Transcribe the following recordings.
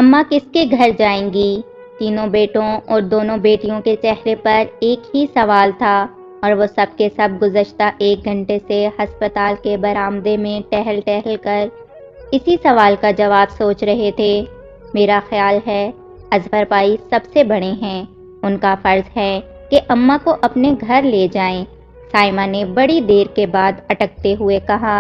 اماں کس کے گھر جائیں گی؟ تینوں بیٹوں اور دونوں بیٹیوں کے چہرے پر ایک ہی سوال تھا، اور وہ سب کے سب گزشتہ 1 گھنٹے سے ہسپتال کے برآمدے میں ٹہل ٹہل کر اسی سوال کا جواب سوچ رہے تھے۔ میرا خیال ہے اظفر بھائی سب سے بڑے ہیں، ان کا فرض ہے کہ اماں کو اپنے گھر لے جائیں۔ سائمہ نے بڑی دیر کے بعد اٹکتے ہوئے کہا۔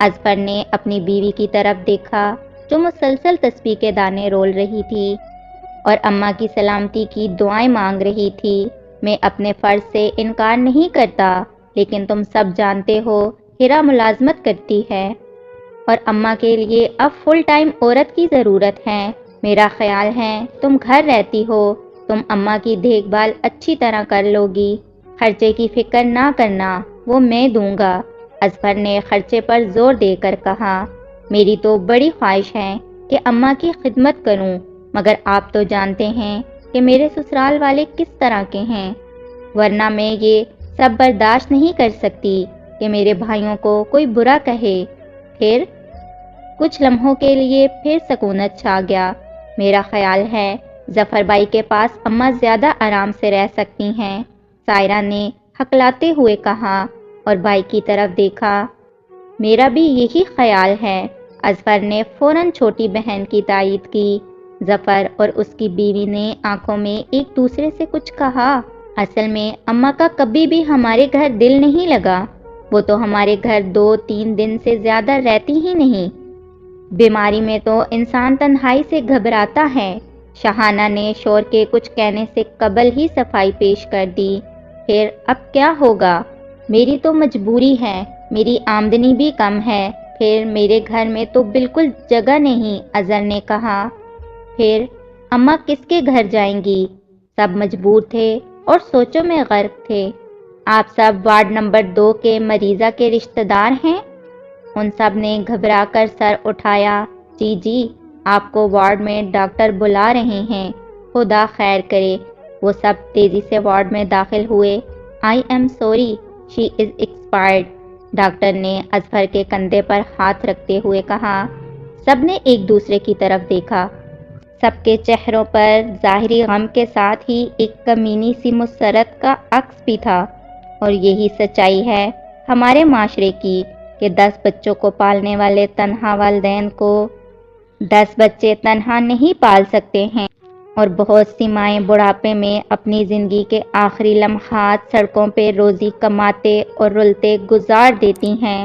اظفر نے اپنی بیوی کی طرف دیکھا جو مسلسل تسبیح کے دانے رول رہی تھی اور اماں کی سلامتی کی دعائیں مانگ رہی تھی۔ میں اپنے فرض سے انکار نہیں کرتا، لیکن تم سب جانتے ہو ہیرا ملازمت کرتی ہے اور اماں کے لیے اب فل ٹائم عورت کی ضرورت ہے۔ میرا خیال ہے تم گھر رہتی ہو، تم اماں کی دیکھ بھال اچھی طرح کر لو گی، خرچے کی فکر نہ کرنا، وہ میں دوں گا۔ اظفر نے خرچے پر زور دے کر کہا۔ میری تو بڑی خواہش ہے کہ اماں کی خدمت کروں، مگر آپ تو جانتے ہیں کہ میرے سسرال والے کس طرح کے ہیں، ورنہ میں یہ سب برداشت نہیں کر سکتی کہ میرے بھائیوں کو کوئی برا کہے۔ پھر کچھ لمحوں کے لیے پھر سکونت چھا گیا۔ میرا خیال ہے ظفر بھائی کے پاس اماں زیادہ آرام سے رہ سکتی ہیں، سائرہ نے ہکلاتے ہوئے کہا اور بھائی کی طرف دیکھا۔ میرا بھی یہی خیال ہے، اظفر نے فوراً چھوٹی بہن کی تائید کی۔ ظفر اور اس کی بیوی نے آنکھوں میں ایک دوسرے سے کچھ کہا۔ اصل میں اماں کا کبھی بھی ہمارے گھر دل نہیں لگا، وہ تو ہمارے گھر 2-3 دن سے زیادہ رہتی ہی نہیں۔ بیماری میں تو انسان تنہائی سے گھبراتا ہے۔ شاہانہ نے شور کے کچھ کہنے سے قبل ہی صفائی پیش کر دی۔ پھر اب کیا ہوگا؟ میری تو مجبوری ہے، میری آمدنی بھی کم ہے، پھر میرے گھر میں تو بالکل جگہ نہیں، اظہر نے کہا۔ پھر اماں کس کے گھر جائیں گی؟ سب مجبور تھے اور سوچوں میں غرق تھے۔ آپ سب وارڈ نمبر 2 کے مریضہ کے رشتہ دار ہیں؟ ان سب نے گھبرا کر سر اٹھایا۔ جی جی، آپ کو وارڈ میں ڈاکٹر بلا رہے ہیں، خدا خیر کرے۔ وہ سب تیزی سے وارڈ میں داخل ہوئے۔ I am sorry, she is expired, doctor نے اظفر کے کندھے پر ہاتھ رکھتے ہوئے کہا۔ سب نے ایک دوسرے کی طرف دیکھا۔ سب کے چہروں پر ظاہری غم کے ساتھ ہی ایک کمینی سی مسرت کا عکس بھی تھا، اور یہی سچائی ہے ہمارے معاشرے کی کہ 10 بچوں کو پالنے والے تنہا والدین کو 10 بچے تنہا نہیں پال سکتے ہیں، اور بہت سی مائیں بڑھاپے میں اپنی زندگی کے آخری لمحات سڑکوں پہ روزی کماتے اور رلتے گزار دیتی ہیں۔